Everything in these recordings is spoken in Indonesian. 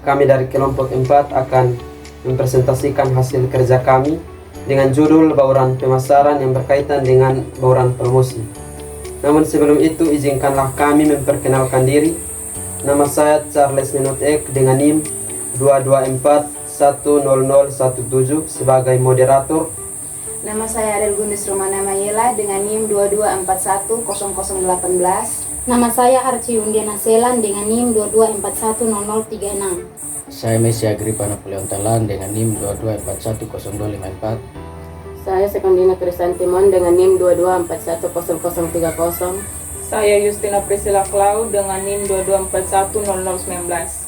kami dari kelompok 4 akan mempresentasikan hasil kerja kami dengan judul bauran pemasaran yang berkaitan dengan bauran promosi. Namun sebelum itu, izinkanlah kami memperkenalkan diri. Nama saya Charles Nenotek dengan NIM 224100017 sebagai moderator. Nama saya Adel Gundis Romana Mayela dengan NIM 22410018. Nama saya Arci Undiana Selan dengan NIM 22410036. Saya Messi Agripa Napoleon Talan dengan NIM 22410254. Saya Sekondina Krisantimon dengan NIM 22410030. Saya Justina Priscilla Clau dengan NIM 22410019.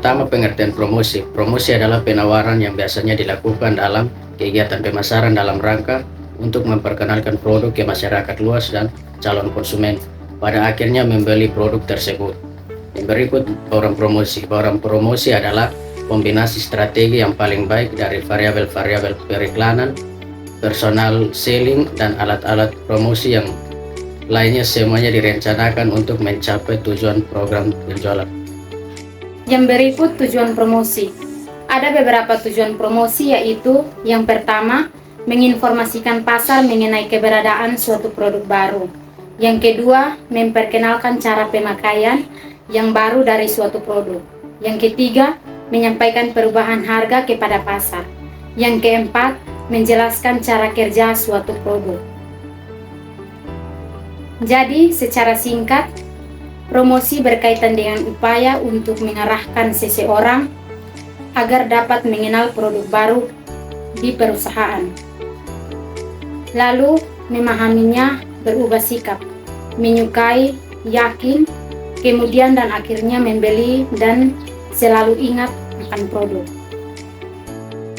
Pertama, pengertian promosi. Promosi adalah penawaran yang biasanya dilakukan dalam kegiatan pemasaran dalam rangka untuk memperkenalkan produk ke masyarakat luas dan calon konsumen, pada akhirnya membeli produk tersebut. Yang berikut bauran promosi. Bauran promosi adalah kombinasi strategi yang paling baik dari variabel-variabel periklanan, personal selling, dan alat-alat promosi yang lainnya, semuanya direncanakan untuk mencapai tujuan program penjualan. Yang berikut tujuan promosi. Ada beberapa tujuan promosi, yaitu yang pertama, menginformasikan pasar mengenai keberadaan suatu produk baru. Yang kedua, memperkenalkan cara pemakaian yang baru dari suatu produk. Yang ketiga, menyampaikan perubahan harga kepada pasar. Yang keempat, menjelaskan cara kerja suatu produk. Jadi, secara singkat, promosi berkaitan dengan upaya untuk mengarahkan seseorang agar dapat mengenal produk baru di perusahaan, lalu memahaminya, berubah sikap, menyukai, yakin, kemudian dan akhirnya membeli dan selalu ingat akan produk.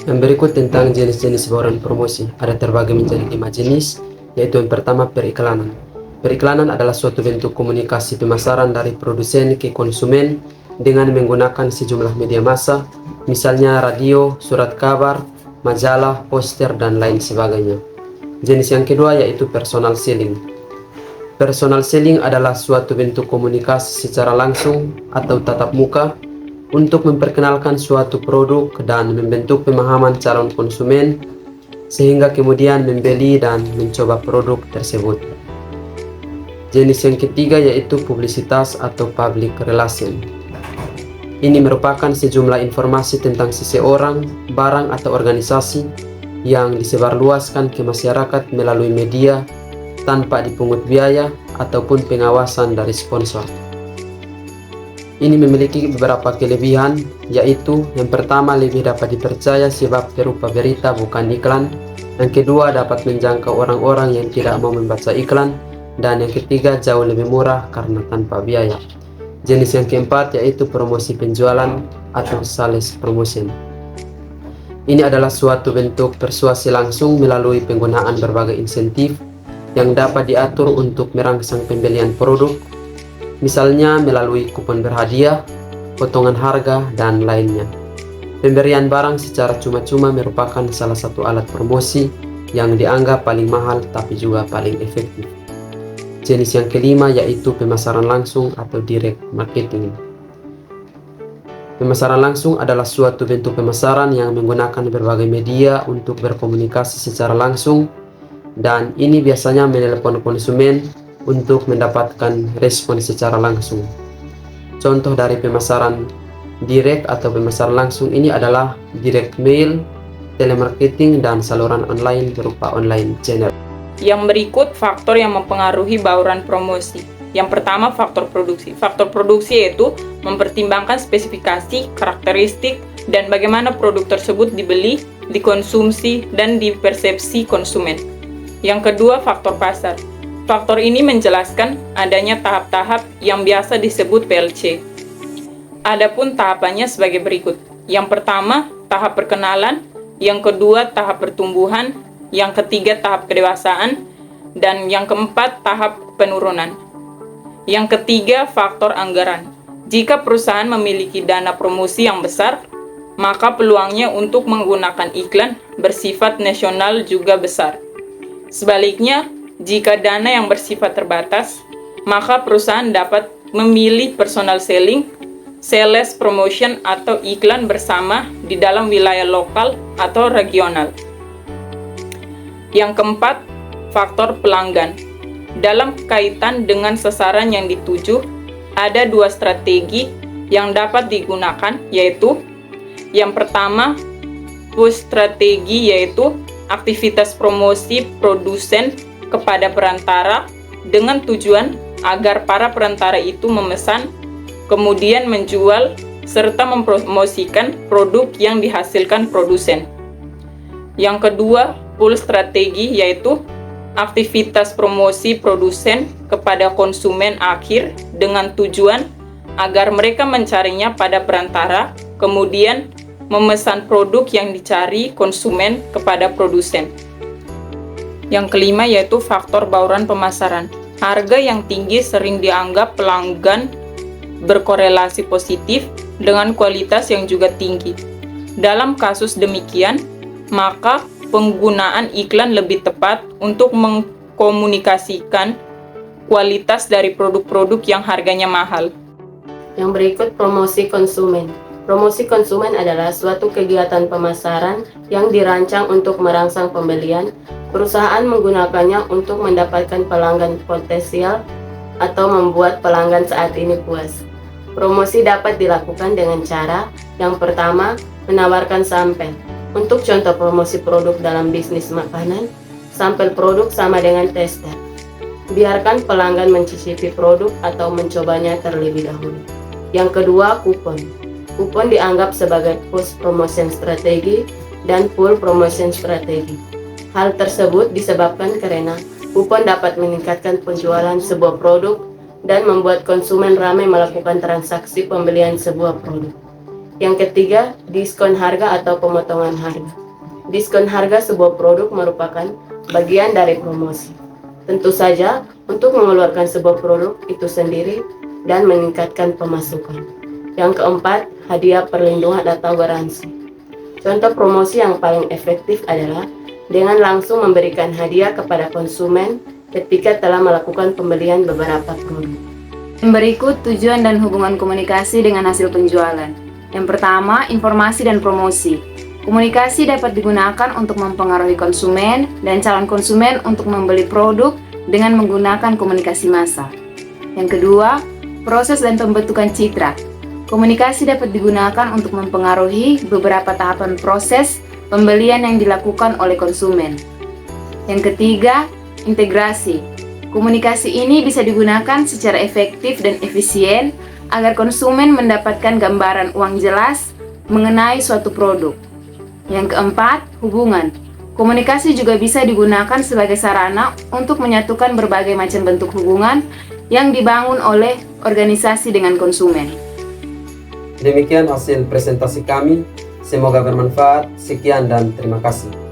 Yang berikut tentang jenis-jenis bauran promosi. Ada terbagi menjadi 5 jenis, yaitu yang pertama, periklanan. Periklanan adalah suatu bentuk komunikasi pemasaran dari produsen ke konsumen dengan menggunakan sejumlah media massa, misalnya radio, surat kabar, majalah, poster, dan lain sebagainya. Jenis yang kedua yaitu personal selling. Personal selling adalah suatu bentuk komunikasi secara langsung atau tatap muka untuk memperkenalkan suatu produk dan membentuk pemahaman calon konsumen sehingga kemudian membeli dan mencoba produk tersebut. Jenis yang ketiga yaitu publisitas atau public relation. Ini merupakan sejumlah informasi tentang seseorang, barang atau organisasi yang disebarluaskan ke masyarakat melalui media tanpa dipungut biaya ataupun pengawasan dari sponsor. Ini memiliki beberapa kelebihan, yaitu yang pertama, lebih dapat dipercaya sebab berupa berita bukan iklan. Yang kedua, dapat menjangkau orang-orang yang tidak mau membaca iklan. Dan yang ketiga, jauh lebih murah karena tanpa biaya. Jenis yang keempat yaitu promosi penjualan atau sales promotion. Ini adalah suatu bentuk persuasi langsung melalui penggunaan berbagai insentif yang dapat diatur untuk merangsang pembelian produk, misalnya melalui kupon berhadiah, potongan harga, dan lainnya. Pemberian barang secara cuma-cuma merupakan salah satu alat promosi yang dianggap paling mahal tapi juga paling efektif. Jenis yang kelima yaitu pemasaran langsung atau direct marketing. Pemasaran langsung adalah suatu bentuk pemasaran yang menggunakan berbagai media untuk berkomunikasi secara langsung, dan ini biasanya menelepon konsumen untuk mendapatkan respon secara langsung. Contoh dari pemasaran direct atau pemasaran langsung ini adalah direct mail, telemarketing, dan saluran online berupa online channel. Yang berikut faktor yang mempengaruhi bauran promosi. Yang pertama, faktor produksi. Faktor produksi yaitu mempertimbangkan spesifikasi, karakteristik, dan bagaimana produk tersebut dibeli, dikonsumsi, dan dipersepsi konsumen. Yang kedua, faktor pasar. Faktor ini menjelaskan adanya tahap-tahap yang biasa disebut PLC. Adapun tahapannya sebagai berikut. Yang pertama, tahap perkenalan, yang kedua, tahap pertumbuhan, yang ketiga, tahap kedewasaan, dan yang keempat, tahap penurunan. Yang ketiga, faktor anggaran. Jika perusahaan memiliki dana promosi yang besar, maka peluangnya untuk menggunakan iklan bersifat nasional juga besar. Sebaliknya, jika dana yang bersifat terbatas, maka perusahaan dapat memilih personal selling, sales promotion atau iklan bersama di dalam wilayah lokal atau regional. Yang keempat, faktor pelanggan. Dalam kaitan dengan sasaran yang dituju, ada dua strategi yang dapat digunakan, yaitu yang pertama, push strategi, yaitu aktivitas promosi produsen kepada perantara dengan tujuan agar para perantara itu memesan, kemudian menjual, serta mempromosikan produk yang dihasilkan produsen. Yang kedua, pull strategi, yaitu aktivitas promosi produsen kepada konsumen akhir dengan tujuan agar mereka mencarinya pada perantara, kemudian memesan produk yang dicari konsumen kepada produsen. Yang kelima yaitu faktor bauran pemasaran. Harga yang tinggi sering dianggap pelanggan berkorelasi positif dengan kualitas yang juga tinggi. Dalam kasus demikian, maka penggunaan iklan lebih tepat untuk mengkomunikasikan kualitas dari produk-produk yang harganya mahal. Yang berikut, promosi konsumen. Promosi konsumen adalah suatu kegiatan pemasaran yang dirancang untuk merangsang pembelian. Perusahaan menggunakannya untuk mendapatkan pelanggan potensial atau membuat pelanggan saat ini puas. Promosi dapat dilakukan dengan cara yang pertama, menawarkan sampel. Untuk contoh promosi produk dalam bisnis makanan, sampel produk sama dengan tester. Biarkan pelanggan mencicipi produk atau mencobanya terlebih dahulu. Yang kedua, kupon. Kupon dianggap sebagai push promotion strategi dan pull promotion strategi. Hal tersebut disebabkan karena kupon dapat meningkatkan penjualan sebuah produk dan membuat konsumen ramai melakukan transaksi pembelian sebuah produk. Yang ketiga, diskon harga atau pemotongan harga. Diskon harga sebuah produk merupakan bagian dari promosi. Tentu saja untuk mengeluarkan sebuah produk itu sendiri dan meningkatkan pemasukan. Yang keempat, hadiah perlindungan atau garansi. Contoh promosi yang paling efektif adalah dengan langsung memberikan hadiah kepada konsumen ketika telah melakukan pembelian beberapa produk. Berikut tujuan dan hubungan komunikasi dengan hasil penjualan. Yang pertama, informasi dan promosi. Komunikasi dapat digunakan untuk mempengaruhi konsumen dan calon konsumen untuk membeli produk dengan menggunakan komunikasi massa. Yang kedua, proses dan pembentukan citra. Komunikasi dapat digunakan untuk mempengaruhi beberapa tahapan proses pembelian yang dilakukan oleh konsumen. Yang ketiga, integrasi. Komunikasi ini bisa digunakan secara efektif dan efisien agar konsumen mendapatkan gambaran uang jelas mengenai suatu produk. Yang keempat, hubungan. Komunikasi juga bisa digunakan sebagai sarana untuk menyatukan berbagai macam bentuk hubungan yang dibangun oleh organisasi dengan konsumen. Demikian hasil presentasi kami. Semoga bermanfaat. Sekian dan terima kasih.